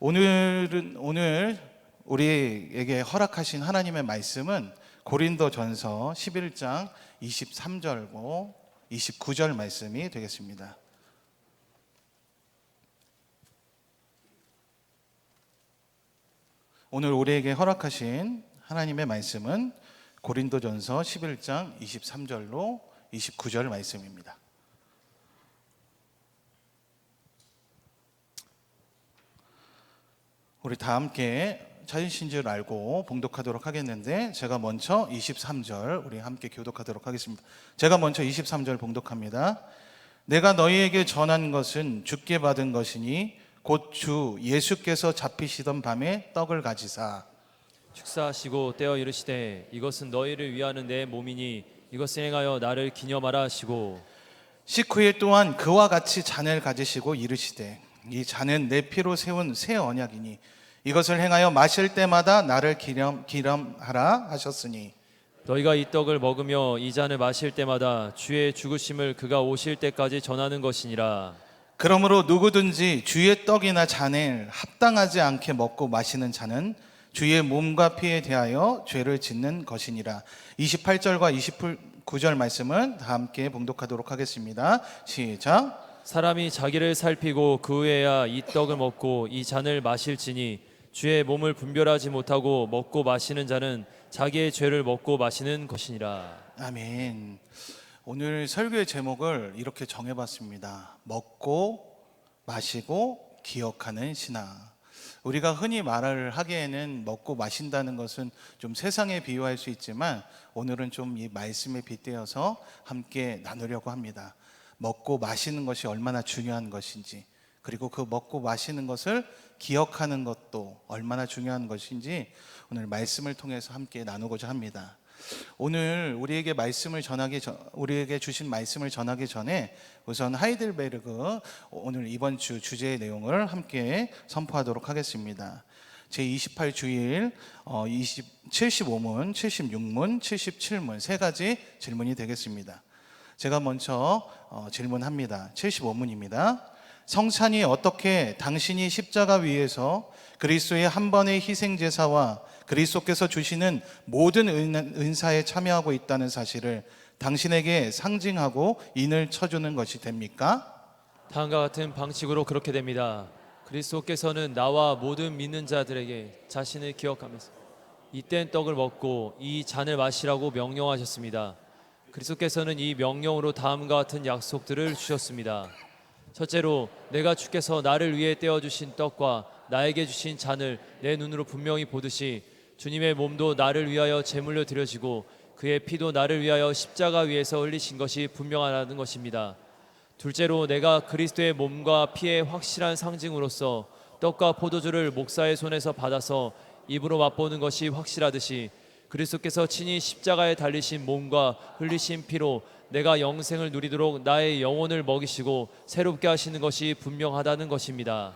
오늘 우리에게 허락하신 하나님의 말씀은 고린도전서 11장 23절고 29절 말씀이 되겠습니다. 오늘 우리에게 허락하신 하나님의 말씀은 고린도전서 11장 23절로 29절 말씀입니다. 우리 다 함께 찾으신 줄 알고 봉독하도록 하겠는데, 제가 먼저 23절 우리 함께 교독하도록 하겠습니다. 제가 먼저 23절 봉독합니다. 내가 너희에게 전한 것은 주께 받은 것이니 곧 주 예수께서 잡히시던 밤에 떡을 가지사 축사하시고 떼어 이르시되 이것은 너희를 위하는 내 몸이니 이것을 행하여 나를 기념하라 하시고, 식후에 또한 그와 같이 잔을 가지시고 이르시되 이 잔은 내 피로 세운 새 언약이니 이것을 행하여 마실 때마다 나를 기념하라 하셨으니, 너희가 이 떡을 먹으며 이 잔을 마실 때마다 주의 죽으심을 그가 오실 때까지 전하는 것이니라. 그러므로 누구든지 주의 떡이나 잔을 합당하지 않게 먹고 마시는 자는 주의 몸과 피에 대하여 죄를 짓는 것이니라. 28절과 29절 말씀은 다 함께 봉독하도록 하겠습니다. 시작. 사람이 자기를 살피고 그 후에야 이 떡을 먹고 이 잔을 마실지니 주의 몸을 분별하지 못하고 먹고 마시는 자는 자기의 죄를 먹고 마시는 것이니라. 아멘. 오늘 설교의 제목을 이렇게 정해봤습니다. 먹고 마시고 기억하는 신앙. 우리가 흔히 말을 하기에는 먹고 마신다는 것은 좀 세상에 비유할 수 있지만, 오늘은 좀 이 말씀에 빗대어서 함께 나누려고 합니다. 먹고 마시는 것이 얼마나 중요한 것인지, 그리고 그 먹고 마시는 것을 기억하는 것도 얼마나 중요한 것인지 오늘 말씀을 통해서 함께 나누고자 합니다. 오늘 우리에게 주신 말씀을 전하기 전에 우선 하이델베르그 오늘 이번 주 주제의 내용을 함께 선포하도록 하겠습니다. 제28주일 75문, 76문, 77문 세 가지 질문이 되겠습니다. 제가 먼저 질문합니다. 75문입니다. 성찬이 어떻게 당신이 십자가 위에서 그리스도의 한 번의 희생제사와 그리스도께서 주시는 모든 은사에 참여하고 있다는 사실을 당신에게 상징하고 인을 쳐주는 것이 됩니까? 다음과 같은 방식으로 그렇게 됩니다. 그리스도께서는 나와 모든 믿는 자들에게 자신을 기억하면서 이땐 떡을 먹고 이 잔을 마시라고 명령하셨습니다. 그리스도께서는 이 명령으로 다음과 같은 약속들을 주셨습니다. 첫째로, 내가 주께서 나를 위해 떼어주신 떡과 나에게 주신 잔을 내 눈으로 분명히 보듯이 주님의 몸도 나를 위하여 제물로 드려지고 그의 피도 나를 위하여 십자가 위에서 흘리신 것이 분명하다는 것입니다. 둘째로, 내가 그리스도의 몸과 피의 확실한 상징으로서 떡과 포도주를 목사의 손에서 받아서 입으로 맛보는 것이 확실하듯이 그리스도께서 친히 십자가에 달리신 몸과 흘리신 피로 내가 영생을 누리도록 나의 영혼을 먹이시고 새롭게 하시는 것이 분명하다는 것입니다.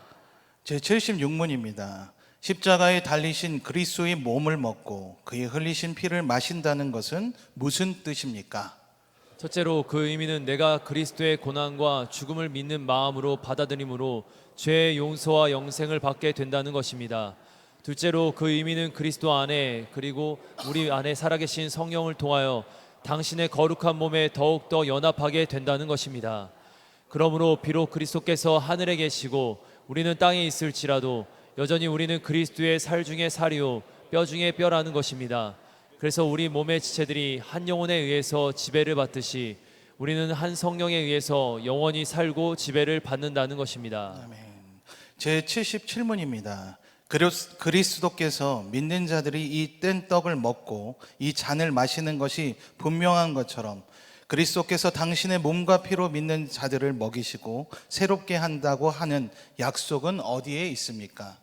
제76문입니다. 십자가에 달리신 그리스도의 몸을 먹고 그의 흘리신 피를 마신다는 것은 무슨 뜻입니까? 첫째로, 그 의미는 내가 그리스도의 고난과 죽음을 믿는 마음으로 받아들임으로 죄의 용서와 영생을 받게 된다는 것입니다. 둘째로, 그 의미는 그리스도 안에 그리고 우리 안에 살아계신 성령을 통하여 당신의 거룩한 몸에 더욱더 연합하게 된다는 것입니다. 그러므로 비록 그리스도께서 하늘에 계시고 우리는 땅에 있을지라도 여전히 우리는 그리스도의 살 중에 살이요 뼈 중에 뼈라는 것입니다. 그래서 우리 몸의 지체들이 한 영혼에 의해서 지배를 받듯이 우리는 한 성령에 의해서 영원히 살고 지배를 받는다는 것입니다. 아멘. 제77문입니다. 그리스도께서 믿는 자들이 이 뗀 떡을 먹고 이 잔을 마시는 것이 분명한 것처럼 그리스도께서 당신의 몸과 피로 믿는 자들을 먹이시고 새롭게 한다고 하는 약속은 어디에 있습니까?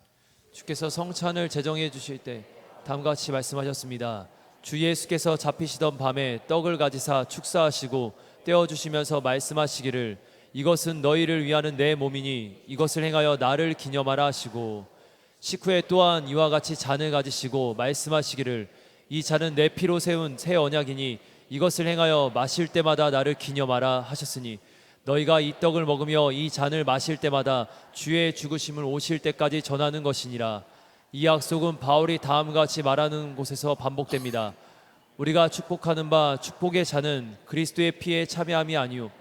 주께서 성찬을 제정해 주실 때 다음과 같이 말씀하셨습니다. 주 예수께서 잡히시던 밤에 떡을 가지사 축사하시고 떼어주시면서 말씀하시기를 이것은 너희를 위하는 내 몸이니 이것을 행하여 나를 기념하라 하시고, 식후에 또한 이와 같이 잔을 가지시고 말씀하시기를 이 잔은 내 피로 세운 새 언약이니 이것을 행하여 마실 때마다 나를 기념하라 하셨으니, 너희가 이 떡을 먹으며 이 잔을 마실 때마다 주의 죽으심을 오실 때까지 전하는 것이니라. 이 약속은 바울이 다음과 같이 말하는 곳에서 반복됩니다. 우리가 축복하는 바 축복의 잔은 그리스도의 피에 참여함이 아니요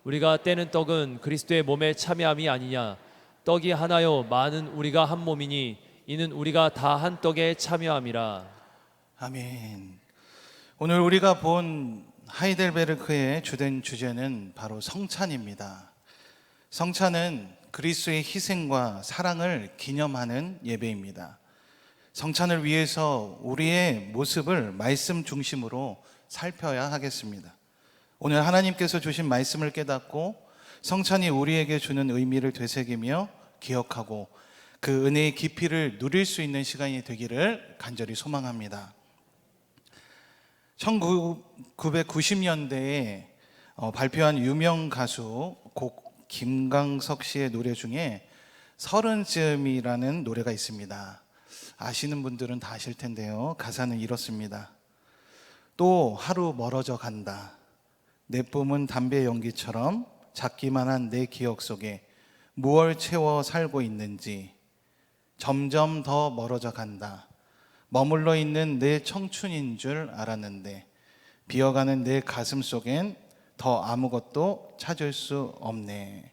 우리가 떼는 떡은 그리스도의 몸에 참여함이 아니냐. 떡이 하나요 많은 우리가 한 몸이니 이는 우리가 다 한 떡에 참여함이라. 아멘. 오늘 우리가 본 하이델베르크의 주된 주제는 바로 성찬입니다. 성찬은 그리스도의 희생과 사랑을 기념하는 예배입니다. 성찬을 위해서 우리의 모습을 말씀 중심으로 살펴야 하겠습니다. 오늘 하나님께서 주신 말씀을 깨닫고 성찬이 우리에게 주는 의미를 되새기며 기억하고 그 은혜의 깊이를 누릴 수 있는 시간이 되기를 간절히 소망합니다. 1990년대에 발표한 유명 가수 곡 김광석 씨의 노래 중에 서른쯤이라는 노래가 있습니다. 아시는 분들은 다 아실 텐데요. 가사는 이렇습니다. 또 하루 멀어져 간다. 내 뿜은 담배 연기처럼 작기만 한 내 기억 속에 무얼 채워 살고 있는지 점점 더 멀어져 간다. 머물러 있는 내 청춘인 줄 알았는데 비어가는 내 가슴 속엔 더 아무것도 찾을 수 없네.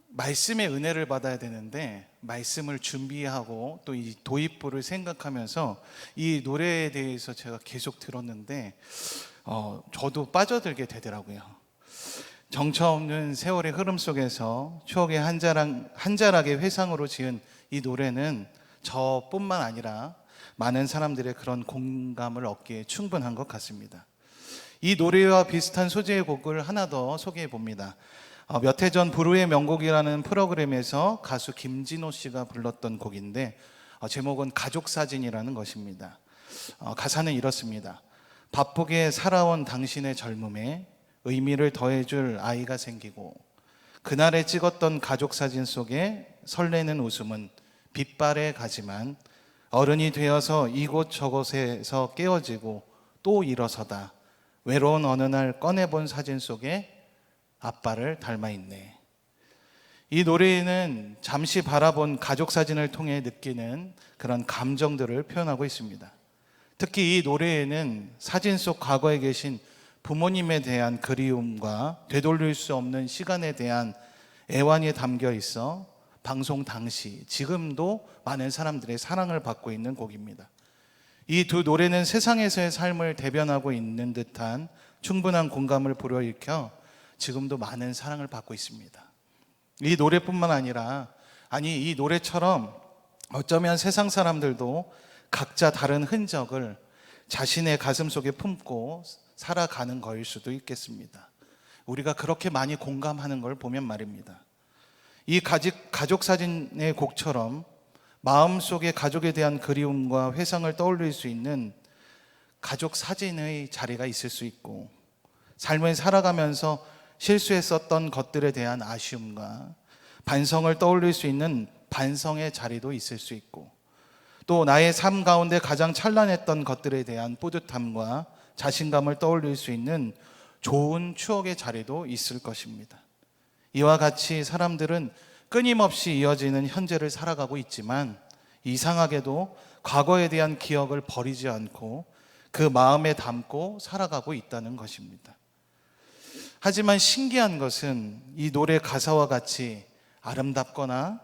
말씀의 은혜를 받아야 되는데 말씀을 준비하고 또 이 도입부를 생각하면서 이 노래에 대해서 제가 계속 들었는데 저도 빠져들게 되더라고요. 정처 없는 세월의 흐름 속에서 추억의 한 자락의 회상으로 지은 이 노래는 저뿐만 아니라 많은 사람들의 그런 공감을 얻기에 충분한 것 같습니다. 이 노래와 비슷한 소재의 곡을 하나 더 소개해 봅니다. 몇 해 전 부르의 명곡이라는 프로그램에서 가수 김진호 씨가 불렀던 곡인데 제목은 가족사진이라는 것입니다. 가사는 이렇습니다. 바쁘게 살아온 당신의 젊음에 의미를 더해줄 아이가 생기고 그날에 찍었던 가족사진 속에 설레는 웃음은 빛발에 가지만 어른이 되어서 이곳저곳에서 깨어지고 또 일어서다 외로운 어느 날 꺼내본 사진 속에 아빠를 닮아 있네. 이 노래에는 잠시 바라본 가족 사진을 통해 느끼는 그런 감정들을 표현하고 있습니다. 특히 이 노래에는 사진 속 과거에 계신 부모님에 대한 그리움과 되돌릴 수 없는 시간에 대한 애환이 담겨 있어 방송 당시 지금도 많은 사람들의 사랑을 받고 있는 곡입니다. 이 두 노래는 세상에서의 삶을 대변하고 있는 듯한 충분한 공감을 불러일으켜 지금도 많은 사랑을 받고 있습니다. 이 노래뿐만 아니라 이 노래처럼 어쩌면 세상 사람들도 각자 다른 흔적을 자신의 가슴 속에 품고 살아가는 거일 수도 있겠습니다. 우리가 그렇게 많이 공감하는 걸 보면 말입니다. 이 가족 사진의 곡처럼 마음속에 가족에 대한 그리움과 회상을 떠올릴 수 있는 가족 사진의 자리가 있을 수 있고 삶을 살아가면서 실수했었던 것들에 대한 아쉬움과 반성을 떠올릴 수 있는 반성의 자리도 있을 수 있고 또 나의 삶 가운데 가장 찬란했던 것들에 대한 뿌듯함과 자신감을 떠올릴 수 있는 좋은 추억의 자리도 있을 것입니다. 이와 같이 사람들은 끊임없이 이어지는 현재를 살아가고 있지만 이상하게도 과거에 대한 기억을 버리지 않고 그 마음에 담고 살아가고 있다는 것입니다. 하지만 신기한 것은 이 노래 가사와 같이 아름답거나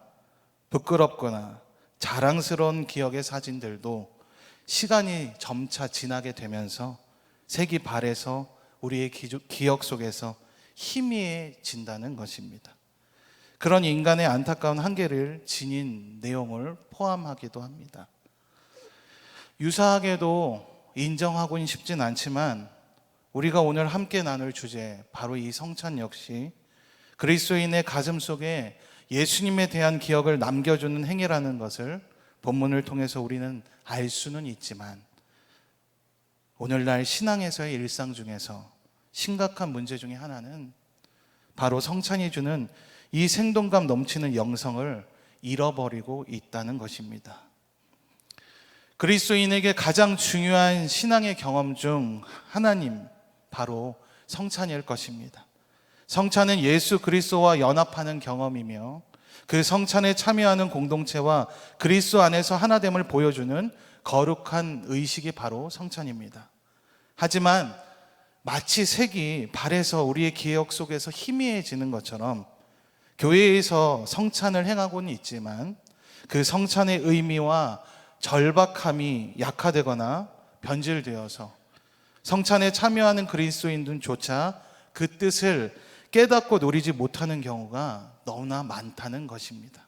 부끄럽거나 자랑스러운 기억의 사진들도 시간이 점차 지나게 되면서 색이 바래서 우리의 기억 속에서 희미해진다는 것입니다. 그런 인간의 안타까운 한계를 지닌 내용을 포함하기도 합니다. 유사하게도 인정하고는 싶진 않지만 우리가 오늘 함께 나눌 주제 바로 이 성찬 역시 그리스도인의 가슴 속에 예수님에 대한 기억을 남겨주는 행위라는 것을 본문을 통해서 우리는 알 수는 있지만 오늘날 신앙에서의 일상 중에서 심각한 문제 중에 하나는 바로 성찬이 주는 이 생동감 넘치는 영성을 잃어버리고 있다는 것입니다. 그리스도인에게 가장 중요한 신앙의 경험 중 하나님 바로 성찬일 것입니다. 성찬은 예수 그리스도와 연합하는 경험이며 그 성찬에 참여하는 공동체와 그리스도 안에서 하나됨을 보여주는 거룩한 의식이 바로 성찬입니다. 하지만 마치 색이 발에서 우리의 기억 속에서 희미해지는 것처럼 교회에서 성찬을 행하고는 있지만 그 성찬의 의미와 절박함이 약화되거나 변질되어서 성찬에 참여하는 그리스도인들조차 그 뜻을 깨닫고 누리지 못하는 경우가 너무나 많다는 것입니다.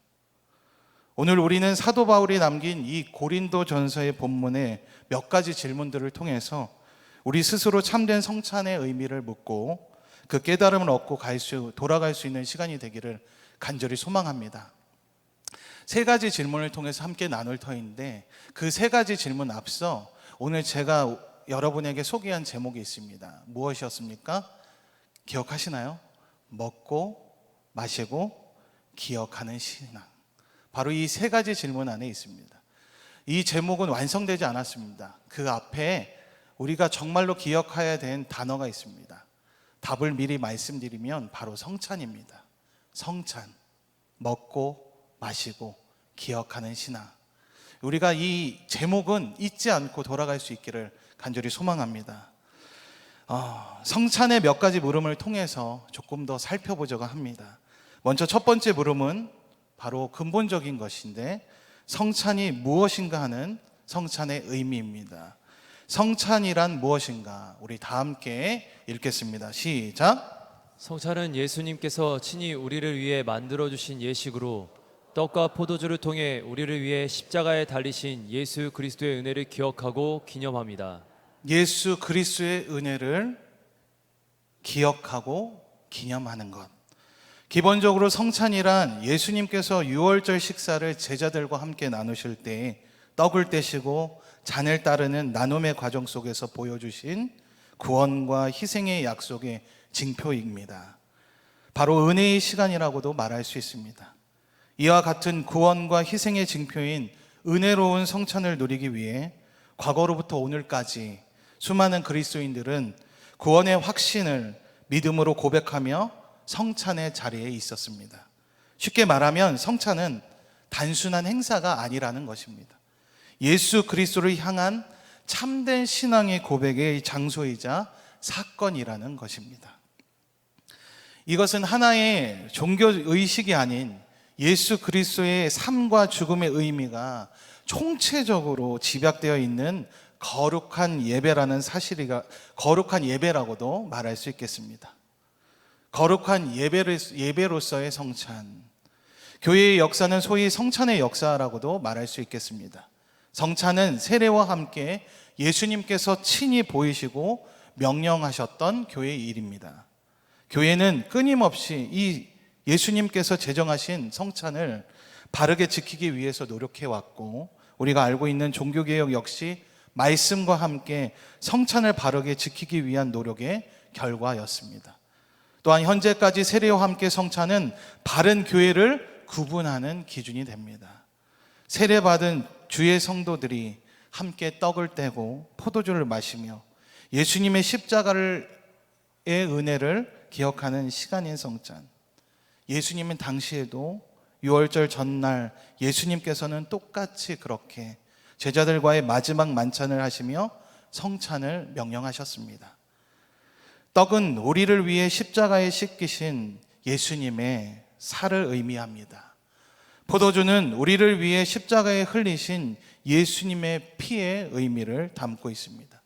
오늘 우리는 사도 바울이 남긴 이 고린도전서의 본문의 몇 가지 질문들을 통해서 우리 스스로 참된 성찬의 의미를 묻고 그 깨달음을 얻고 돌아갈 수 있는 시간이 되기를 간절히 소망합니다. 세 가지 질문을 통해서 함께 나눌 터인데 그 세 가지 질문 앞서 오늘 제가 여러분에게 소개한 제목이 있습니다. 무엇이었습니까? 기억하시나요? 먹고 마시고 기억하는 신앙. 바로 이 세 가지 질문 안에 있습니다. 이 제목은 완성되지 않았습니다. 그 앞에 우리가 정말로 기억해야 되는 단어가 있습니다. 답을 미리 말씀드리면 바로 성찬입니다. 성찬, 먹고 마시고 기억하는 신앙. 우리가 이 제목은 잊지 않고 돌아갈 수 있기를 간절히 소망합니다. 성찬의 몇 가지 물음을 통해서 조금 더 살펴보자고 합니다. 먼저 첫 번째 물음은 바로 근본적인 것인데 성찬이 무엇인가 하는 성찬의 의미입니다. 성찬이란 무엇인가? 우리 다 함께 읽겠습니다. 시작. 성찬은 예수님께서 친히 우리를 위해 만들어주신 예식으로 떡과 포도주를 통해 우리를 위해 십자가에 달리신 예수 그리스도의 은혜를 기억하고 기념합니다. 예수 그리스도의 은혜를 기억하고 기념하는 것. 기본적으로 성찬이란 예수님께서 유월절 식사를 제자들과 함께 나누실 때 떡을 떼시고 잔을 따르는 나눔의 과정 속에서 보여주신 구원과 희생의 약속의 징표입니다. 바로 은혜의 시간이라고도 말할 수 있습니다. 이와 같은 구원과 희생의 징표인 은혜로운 성찬을 누리기 위해 과거로부터 오늘까지 수많은 그리스도인들은 구원의 확신을 믿음으로 고백하며 성찬의 자리에 있었습니다. 쉽게 말하면 성찬은 단순한 행사가 아니라는 것입니다. 예수 그리스도를 향한 참된 신앙의 고백의 장소이자 사건이라는 것입니다. 이것은 하나의 종교 의식이 아닌 예수 그리스도의 삶과 죽음의 의미가 총체적으로 집약되어 있는 거룩한 예배라고도 말할 수 있겠습니다. 거룩한 예배로서의 성찬. 교회의 역사는 소위 성찬의 역사라고도 말할 수 있겠습니다. 성찬은 세례와 함께 예수님께서 친히 보이시고 명령하셨던 교회의 일입니다. 교회는 끊임없이 이 예수님께서 제정하신 성찬을 바르게 지키기 위해서 노력해왔고 우리가 알고 있는 종교개혁 역시 말씀과 함께 성찬을 바르게 지키기 위한 노력의 결과였습니다. 또한 현재까지 세례와 함께 성찬은 바른 교회를 구분하는 기준이 됩니다. 세례받은 주의 성도들이 함께 떡을 떼고 포도주를 마시며 예수님의 십자가의 은혜를 기억하는 시간인 성찬. 예수님은 당시에도 유월절 전날 예수님께서는 똑같이 그렇게 제자들과의 마지막 만찬을 하시며 성찬을 명령하셨습니다. 떡은 우리를 위해 십자가에 씻기신 예수님의 살을 의미합니다. 포도주는 우리를 위해 십자가에 흘리신 예수님의 피의 의미를 담고 있습니다.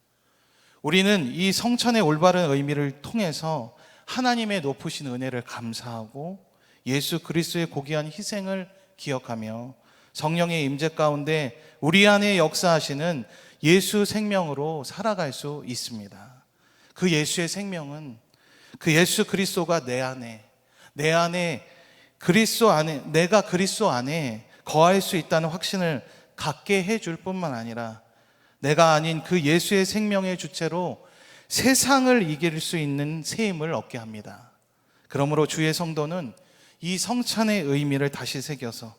우리는 이 성찬의 올바른 의미를 통해서 하나님의 높으신 은혜를 감사하고 예수 그리스도의 고귀한 희생을 기억하며 성령의 임재 가운데 우리 안에 역사하시는 예수 생명으로 살아갈 수 있습니다. 그 예수의 생명은 그 예수 그리스도가 내 안에 내가 그리스도 안에 거할 수 있다는 확신을 갖게 해줄 뿐만 아니라 내가 아닌 그 예수의 생명의 주체로 세상을 이길 수 있는 새 힘을 얻게 합니다. 그러므로 주의 성도는 이 성찬의 의미를 다시 새겨서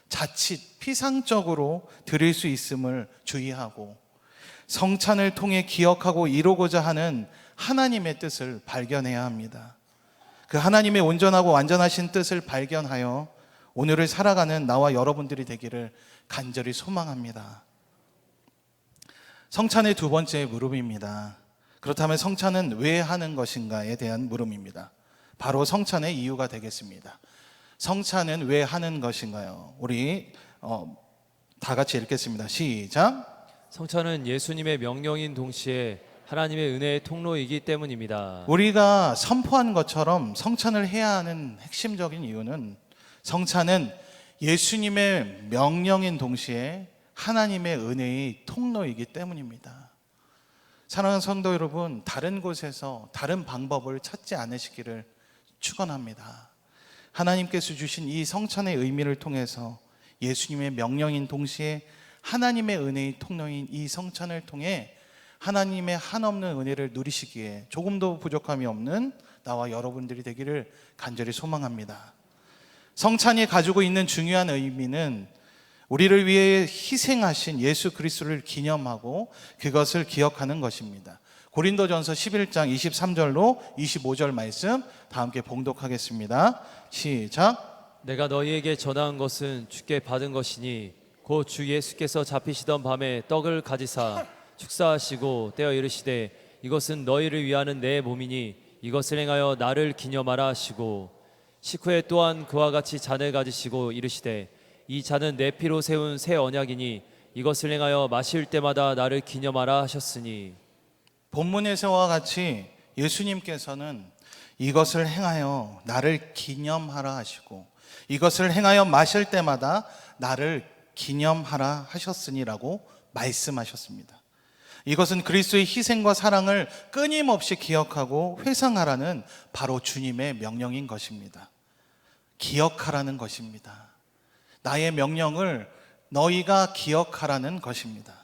자칫 피상적으로 드릴 수 있음을 주의하고 성찬을 통해 기억하고 이루고자 하는 하나님의 뜻을 발견해야 합니다. 그 하나님의 온전하고 완전하신 뜻을 발견하여 오늘을 살아가는 나와 여러분들이 되기를 간절히 소망합니다. 성찬의 두 번째 물음입니다. 그렇다면 성찬은 왜 하는 것인가에 대한 물음입니다. 바로 성찬의 이유가 되겠습니다. 성찬은 왜 하는 것인가요? 우리 다 같이 읽겠습니다. 시작. 성찬은 예수님의 명령인 동시에 하나님의 은혜의 통로이기 때문입니다. 우리가 선포한 것처럼 성찬을 해야 하는 핵심적인 이유는 성찬은 예수님의 명령인 동시에 하나님의 은혜의 통로이기 때문입니다. 사랑하는 성도 여러분, 다른 곳에서 다른 방법을 찾지 않으시기를 축원합니다. 하나님께서 주신 이 성찬의 의미를 통해서 예수님의 명령인 동시에 하나님의 은혜의 통로인 이 성찬을 통해 하나님의 한없는 은혜를 누리시기에 조금도 부족함이 없는 나와 여러분들이 되기를 간절히 소망합니다. 성찬이 가지고 있는 중요한 의미는 우리를 위해 희생하신 예수 그리스도를 기념하고 그것을 기억하는 것입니다. 고린도전서 11장 23절로 25절 말씀 다 함께 봉독하겠습니다. 시작. 내가 너희에게 전한 것은 주께 받은 것이니 곧 주 예수께서 잡히시던 밤에 떡을 가지사 축사하시고 떼어 이르시되 이것은 너희를 위하는 내 몸이니 이것을 행하여 나를 기념하라 하시고 식후에 또한 그와 같이 잔을 가지시고 이르시되 이 잔은 내 피로 세운 새 언약이니 이것을 행하여 마실 때마다 나를 기념하라 하셨으니. 본문에서와 같이 예수님께서는 이것을 행하여 나를 기념하라 하시고 이것을 행하여 마실 때마다 나를 기념하라 하셨으니라고 말씀하셨습니다. 이것은 그리스도의 희생과 사랑을 끊임없이 기억하고 회상하라는 바로 주님의 명령인 것입니다. 기억하라는 것입니다. 나의 명령을 너희가 기억하라는 것입니다.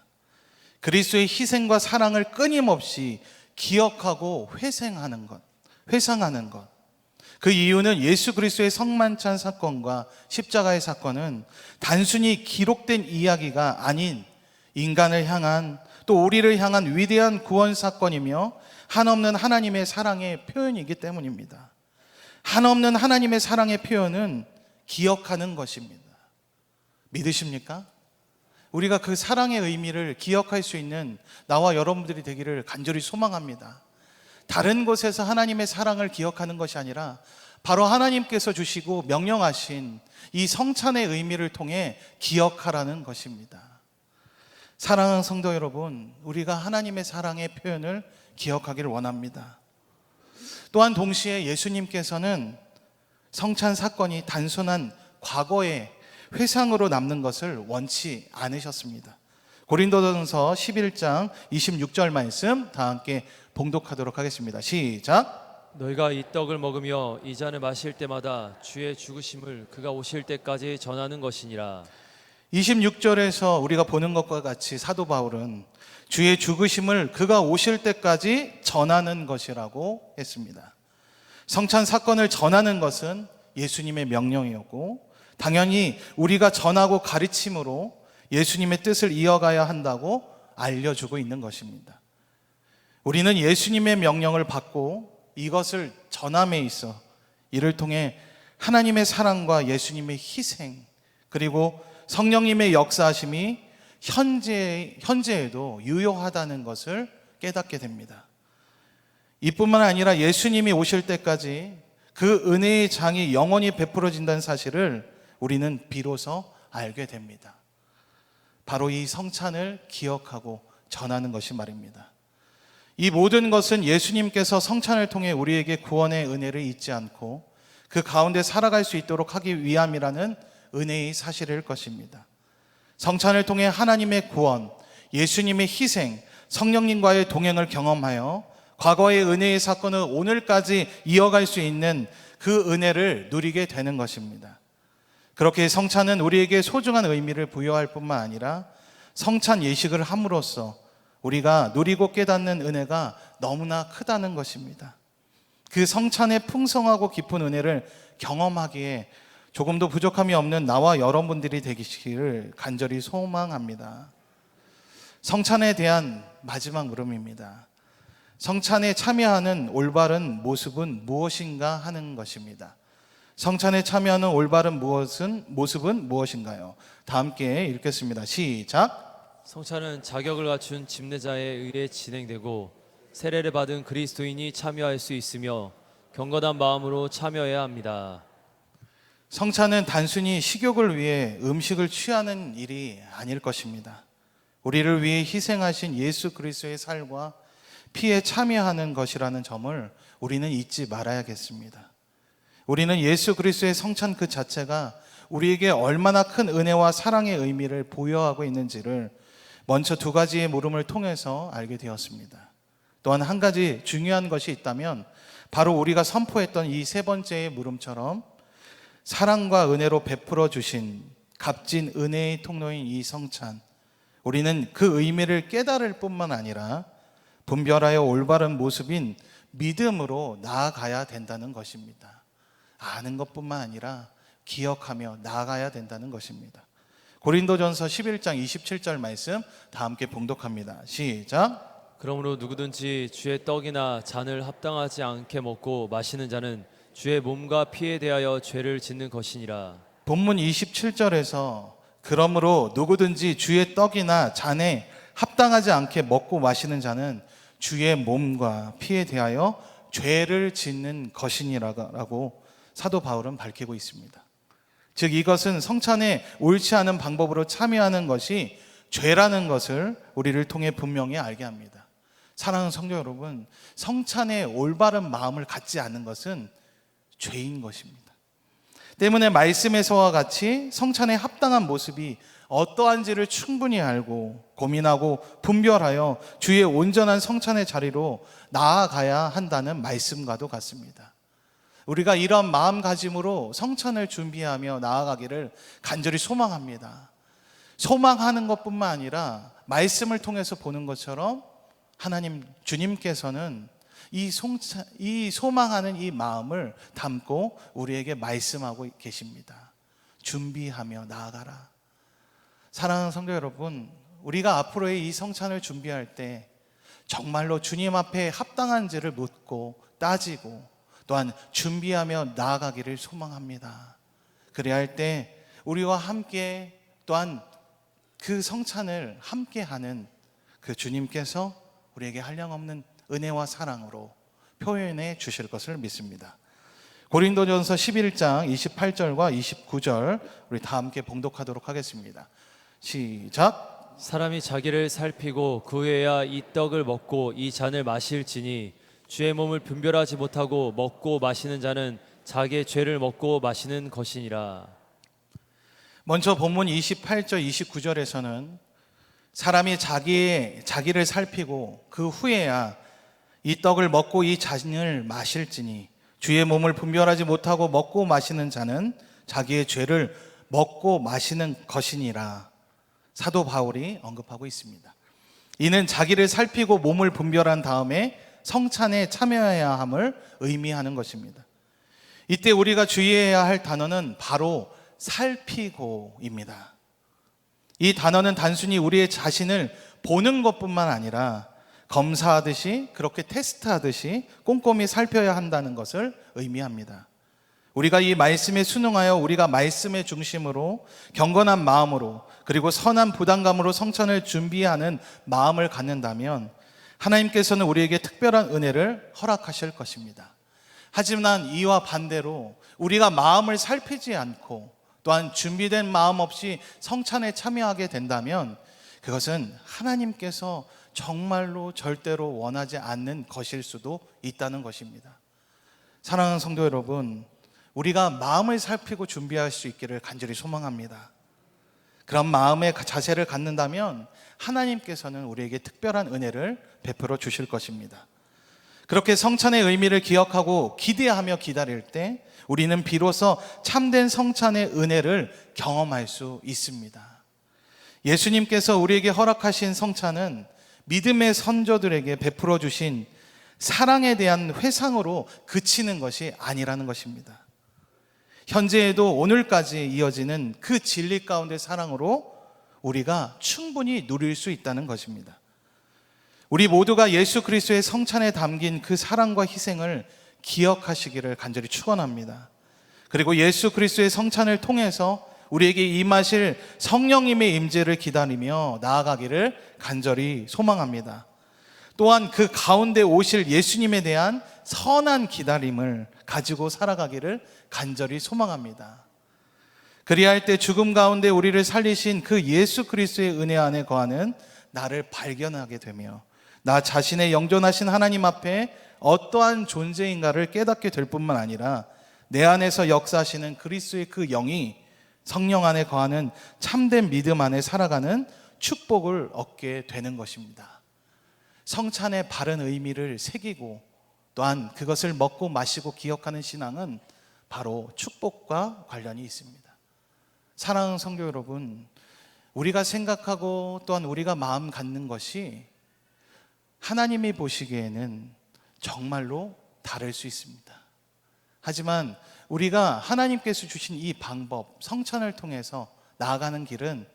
그리스도의 희생과 사랑을 끊임없이 기억하고 회상하는 것. 그 이유는 예수 그리스도의 성만찬 사건과 십자가의 사건은 단순히 기록된 이야기가 아닌 인간을 향한 또 우리를 향한 위대한 구원 사건이며 한없는 하나님의 사랑의 표현이기 때문입니다. 한없는 하나님의 사랑의 표현은 기억하는 것입니다. 믿으십니까? 우리가 그 사랑의 의미를 기억할 수 있는 나와 여러분들이 되기를 간절히 소망합니다. 다른 곳에서 하나님의 사랑을 기억하는 것이 아니라 바로 하나님께서 주시고 명령하신 이 성찬의 의미를 통해 기억하라는 것입니다. 사랑하는 성도 여러분, 우리가 하나님의 사랑의 표현을 기억하기를 원합니다. 또한 동시에 예수님께서는 성찬 사건이 단순한 과거의 회상으로 남는 것을 원치 않으셨습니다. 고린도전서 11장 26절 말씀 다 함께 봉독하도록 하겠습니다. 시작. 너희가 이 떡을 먹으며 이 잔을 마실 때마다 주의 죽으심을 그가 오실 때까지 전하는 것이니라. 26절에서 우리가 보는 것과 같이 사도 바울은 주의 죽으심을 그가 오실 때까지 전하는 것이라고 했습니다. 성찬 사건을 전하는 것은 예수님의 명령이었고 당연히 우리가 전하고 가르침으로 예수님의 뜻을 이어가야 한다고 알려주고 있는 것입니다. 우리는 예수님의 명령을 받고 이것을 전함에 있어 이를 통해 하나님의 사랑과 예수님의 희생 그리고 성령님의 역사하심이 현재에도 유효하다는 것을 깨닫게 됩니다. 이뿐만 아니라 예수님이 오실 때까지 그 은혜의 장이 영원히 베풀어진다는 사실을 우리는 비로소 알게 됩니다. 바로 이 성찬을 기억하고 전하는 것이 말입니다. 이 모든 것은 예수님께서 성찬을 통해 우리에게 구원의 은혜를 잊지 않고 그 가운데 살아갈 수 있도록 하기 위함이라는 은혜의 사실일 것입니다. 성찬을 통해 하나님의 구원, 예수님의 희생, 성령님과의 동행을 경험하여 과거의 은혜의 사건을 오늘까지 이어갈 수 있는 그 은혜를 누리게 되는 것입니다. 그렇게 성찬은 우리에게 소중한 의미를 부여할 뿐만 아니라 성찬 예식을 함으로써 우리가 누리고 깨닫는 은혜가 너무나 크다는 것입니다. 그 성찬의 풍성하고 깊은 은혜를 경험하기에 조금도 부족함이 없는 나와 여러분들이 되시기를 간절히 소망합니다. 성찬에 대한 마지막 물음입니다. 성찬에 참여하는 올바른 모습은 무엇인가 하는 것입니다. 성찬에 참여하는 올바른 모습은 무엇인가요? 다 함께 읽겠습니다. 시작. 성찬은 자격을 갖춘 집례자에 의해 진행되고 세례를 받은 그리스도인이 참여할 수 있으며 경건한 마음으로 참여해야 합니다. 성찬은 단순히 식욕을 위해 음식을 취하는 일이 아닐 것입니다. 우리를 위해 희생하신 예수 그리스도의 살과 피에 참여하는 것이라는 점을 우리는 잊지 말아야겠습니다. 우리는 예수 그리스도의 성찬 그 자체가 우리에게 얼마나 큰 은혜와 사랑의 의미를 부여하고 있는지를 먼저 두 가지의 물음을 통해서 알게 되었습니다. 또한 한 가지 중요한 것이 있다면 바로 우리가 선포했던 이 세 번째의 물음처럼 사랑과 은혜로 베풀어 주신 값진 은혜의 통로인 이 성찬, 우리는 그 의미를 깨달을 뿐만 아니라 분별하여 올바른 모습인 믿음으로 나아가야 된다는 것입니다. 아는 것뿐만 아니라 기억하며 나아가야 된다는 것입니다. 고린도전서 11장 27절 말씀 다 함께 봉독합니다. 시작. 그러므로 누구든지 주의 떡이나 잔을 합당하지 않게 먹고 마시는 자는 주의 몸과 피에 대하여 죄를 짓는 것이니라. 본문 27절에서 그러므로 누구든지 주의 떡이나 잔에 합당하지 않게 먹고 마시는 자는 주의 몸과 피에 대하여 죄를 짓는 것이니라고 사도 바울은 밝히고 있습니다. 즉 이것은 성찬에 옳지 않은 방법으로 참여하는 것이 죄라는 것을 우리를 통해 분명히 알게 합니다. 사랑하는 성도 여러분, 성찬에 올바른 마음을 갖지 않는 것은 죄인 것입니다. 때문에 말씀에서와 같이 성찬에 합당한 모습이 어떠한지를 충분히 알고 고민하고 분별하여 주의 온전한 성찬의 자리로 나아가야 한다는 말씀과도 같습니다. 우리가 이런 마음가짐으로 성찬을 준비하며 나아가기를 간절히 소망합니다. 소망하는 것뿐만 아니라 말씀을 통해서 보는 것처럼 하나님 주님께서는 이 소망하는 이 마음을 담고 우리에게 말씀하고 계십니다. 준비하며 나아가라. 사랑하는 성도 여러분, 우리가 앞으로의 이 성찬을 준비할 때 정말로 주님 앞에 합당한지를 묻고 따지고 또한 준비하며 나아가기를 소망합니다. 그래야 할 때 우리와 함께 또한 그 성찬을 함께하는 그 주님께서 우리에게 한량없는 은혜와 사랑으로 표현해 주실 것을 믿습니다. 고린도전서 11장 28절과 29절 우리 다 함께 봉독하도록 하겠습니다. 시작. 사람이 자기를 살피고 그 후에야 이 떡을 먹고 이 잔을 마실지니 주의 몸을 분별하지 못하고 먹고 마시는 자는 자기의 죄를 먹고 마시는 것이니라. 먼저 본문 28절 29절에서는 사람이 자기를 살피고 그 후에야 이 떡을 먹고 이 잔을 마실지니 주의 몸을 분별하지 못하고 먹고 마시는 자는 자기의 죄를 먹고 마시는 것이니라. 사도 바울이 언급하고 있습니다. 이는 자기를 살피고 몸을 분별한 다음에 성찬에 참여해야 함을 의미하는 것입니다. 이때 우리가 주의해야 할 단어는 바로 살피고입니다. 이 단어는 단순히 우리의 자신을 보는 것뿐만 아니라 검사하듯이 그렇게 테스트하듯이 꼼꼼히 살펴야 한다는 것을 의미합니다. 우리가 이 말씀에 순응하여 우리가 말씀의 중심으로 경건한 마음으로 그리고 선한 부담감으로 성찬을 준비하는 마음을 갖는다면 하나님께서는 우리에게 특별한 은혜를 허락하실 것입니다. 하지만 이와 반대로 우리가 마음을 살피지 않고 또한 준비된 마음 없이 성찬에 참여하게 된다면 그것은 하나님께서 정말로 절대로 원하지 않는 것일 수도 있다는 것입니다. 사랑하는 성도 여러분, 우리가 마음을 살피고 준비할 수 있기를 간절히 소망합니다. 그런 마음의 자세를 갖는다면 하나님께서는 우리에게 특별한 은혜를 베풀어 주실 것입니다. 그렇게 성찬의 의미를 기억하고 기대하며 기다릴 때 우리는 비로소 참된 성찬의 은혜를 경험할 수 있습니다. 예수님께서 우리에게 허락하신 성찬은 믿음의 선조들에게 베풀어 주신 사랑에 대한 회상으로 그치는 것이 아니라는 것입니다. 현재에도 오늘까지 이어지는 그 진리 가운데 사랑으로 우리가 충분히 누릴 수 있다는 것입니다. 우리 모두가 예수 그리스도의 성찬에 담긴 그 사랑과 희생을 기억하시기를 간절히 축원합니다. 그리고 예수 그리스도의 성찬을 통해서 우리에게 임하실 성령님의 임재를 기다리며 나아가기를 간절히 소망합니다. 또한 그 가운데 오실 예수님에 대한 선한 기다림을 가지고 살아가기를 간절히 소망합니다. 그리할 때 죽음 가운데 우리를 살리신 그 예수 그리스도의 은혜 안에 거하는 나를 발견하게 되며 나 자신의 영존하신 하나님 앞에 어떠한 존재인가를 깨닫게 될 뿐만 아니라 내 안에서 역사하시는 그리스도의 그 영이 성령 안에 거하는 참된 믿음 안에 살아가는 축복을 얻게 되는 것입니다. 성찬의 바른 의미를 새기고 또한 그것을 먹고 마시고 기억하는 신앙은 바로 축복과 관련이 있습니다. 사랑하는 성도 여러분, 우리가 생각하고 또한 우리가 마음 갖는 것이 하나님이 보시기에는 정말로 다를 수 있습니다. 하지만 우리가 하나님께서 주신 이 방법, 성찬을 통해서 나아가는 길은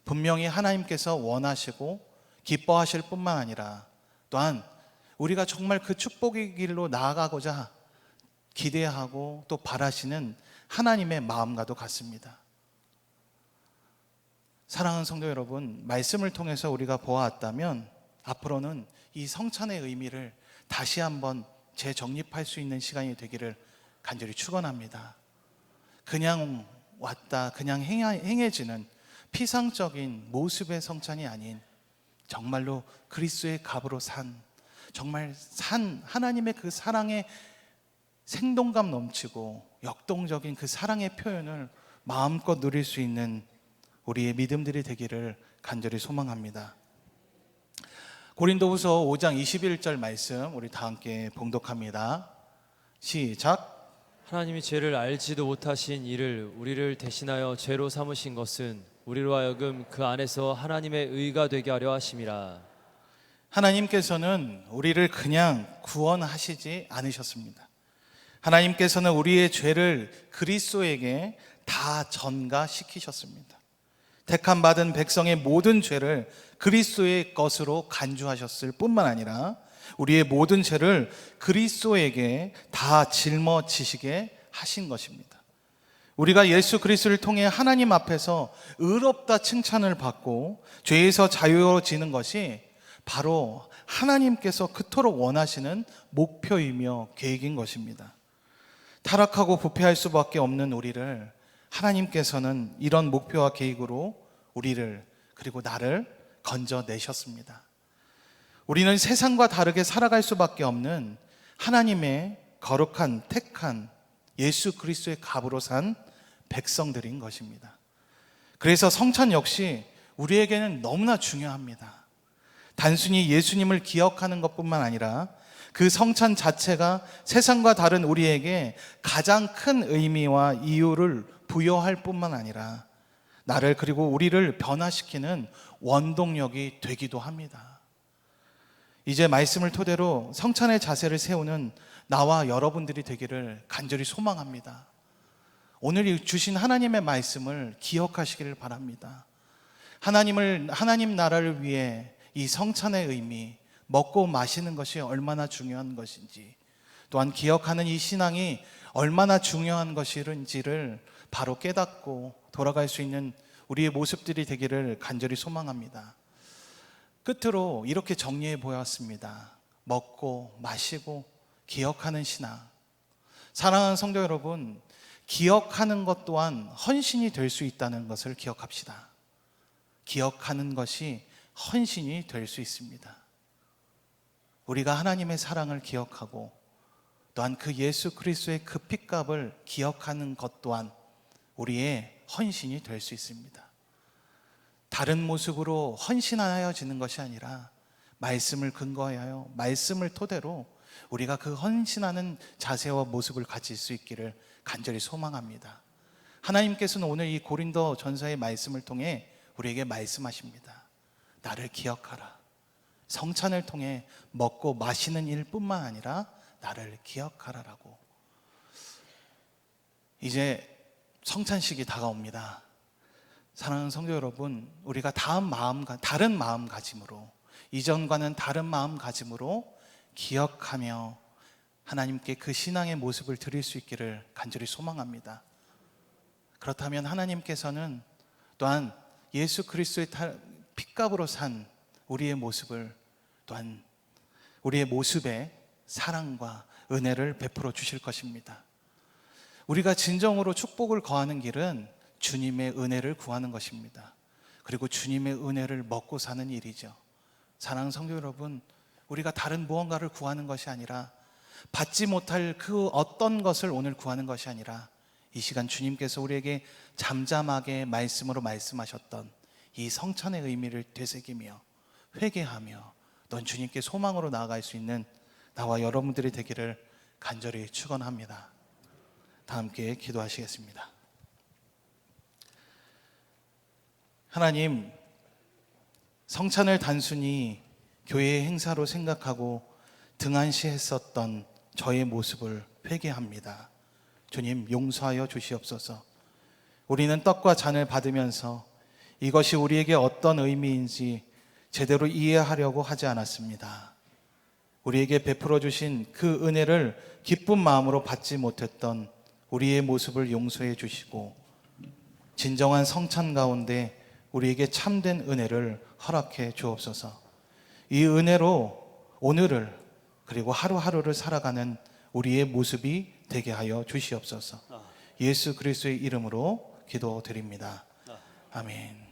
분명히 하나님께서 원하시고 기뻐하실 뿐만 아니라 또한 우리가 정말 그 축복의 길로 나아가고자 기대하고 또 바라시는 하나님의 마음과도 같습니다. 사랑하는 성도 여러분, 말씀을 통해서 우리가 보아왔다면 앞으로는 이 성찬의 의미를 다시 한번 재정립할 수 있는 시간이 되기를 간절히 축원합니다. 그냥 왔다 그냥 행해지는 피상적인 모습의 성찬이 아닌 정말로 그리스도의 값으로 정말 하나님의 그 사랑의 생동감 넘치고 역동적인 그 사랑의 표현을 마음껏 누릴 수 있는 우리의 믿음들이 되기를 간절히 소망합니다. 고린도후서 5장 21절 말씀 우리 다 함께 봉독합니다. 시작. 하나님이 죄를 알지도 못하신 이를 우리를 대신하여 죄로 삼으신 것은 우리로 하여금 그 안에서 하나님의 의가 되게 하려 하심이라. 하나님께서는 우리를 그냥 구원하시지 않으셨습니다. 하나님께서는 우리의 죄를 그리스도에게 다 전가시키셨습니다. 택함 받은 백성의 모든 죄를 그리스도의 것으로 간주하셨을 뿐만 아니라 우리의 모든 죄를 그리스도에게 다 짊어지시게 하신 것입니다. 우리가 예수 그리스도를 통해 하나님 앞에서 의롭다 칭찬을 받고 죄에서 자유로워지는 것이 바로 하나님께서 그토록 원하시는 목표이며 계획인 것입니다. 타락하고 부패할 수밖에 없는 우리를 하나님께서는 이런 목표와 계획으로 우리를 그리고 나를 건져내셨습니다. 우리는 세상과 다르게 살아갈 수밖에 없는 하나님의 거룩한 택한 예수 그리스도의 값으로 산 백성들인 것입니다. 그래서 성찬 역시 우리에게는 너무나 중요합니다. 단순히 예수님을 기억하는 것뿐만 아니라 그 성찬 자체가 세상과 다른 우리에게 가장 큰 의미와 이유를 부여할 뿐만 아니라 나를 그리고 우리를 변화시키는 원동력이 되기도 합니다. 이제 말씀을 토대로 성찬의 자세를 세우는 나와 여러분들이 되기를 간절히 소망합니다. 오늘 주신 하나님의 말씀을 기억하시기를 바랍니다. 하나님 나라를 위해 이 성찬의 의미, 먹고 마시는 것이 얼마나 중요한 것인지, 또한 기억하는 이 신앙이 얼마나 중요한 것인지를 바로 깨닫고 돌아갈 수 있는 우리의 모습들이 되기를 간절히 소망합니다. 끝으로 이렇게 정리해 보았습니다. 먹고 마시고 기억하는 신앙. 사랑하는 성도 여러분, 기억하는 것 또한 헌신이 될 수 있다는 것을 기억합시다. 기억하는 것이 헌신이 될 수 있습니다. 우리가 하나님의 사랑을 기억하고 또한 그 예수 그리스도의 그 핏값을 기억하는 것 또한 우리의 헌신이 될 수 있습니다. 다른 모습으로 헌신하여지는 것이 아니라 말씀을 근거하여 말씀을 토대로 우리가 그 헌신하는 자세와 모습을 가질 수 있기를 간절히 소망합니다. 하나님께서는 오늘 이 고린도 전서의 말씀을 통해 우리에게 말씀하십니다. 나를 기억하라. 성찬을 통해 먹고 마시는 일뿐만 아니라 나를 기억하라라고. 이제 성찬식이 다가옵니다. 사랑하는 성도 여러분, 우리가 다른 마음가짐으로 이전과는 다른 마음가짐으로 기억하며 하나님께 그 신앙의 모습을 드릴 수 있기를 간절히 소망합니다. 그렇다면 하나님께서는 또한 예수 그리스도의 핏값으로 산 우리의 모습을 또한 우리의 모습에 사랑과 은혜를 베풀어 주실 것입니다. 우리가 진정으로 축복을 거하는 길은 주님의 은혜를 구하는 것입니다. 그리고 주님의 은혜를 먹고 사는 일이죠. 사랑하는 성도 여러분, 우리가 다른 무언가를 구하는 것이 아니라, 받지 못할 그 어떤 것을 오늘 구하는 것이 아니라, 이 시간 주님께서 우리에게 잠잠하게 말씀으로 말씀하셨던 이 성찬의 의미를 되새기며 회개하며 넌 주님께 소망으로 나아갈 수 있는 나와 여러분들이 되기를 간절히 축원합니다. 다 함께 기도하시겠습니다. 하나님, 성찬을 단순히 교회의 행사로 생각하고 등한시했었던 저의 모습을 회개합니다. 주님, 용서하여 주시옵소서. 우리는 떡과 잔을 받으면서 이것이 우리에게 어떤 의미인지 제대로 이해하려고 하지 않았습니다. 우리에게 베풀어 주신 그 은혜를 기쁜 마음으로 받지 못했던 우리의 모습을 용서해 주시고, 진정한 성찬 가운데 우리에게 참된 은혜를 허락해 주옵소서. 이 은혜로 오늘을 그리고 하루하루를 살아가는 우리의 모습이 되게 하여 주시옵소서. 예수 그리스도의 이름으로 기도드립니다. 아멘.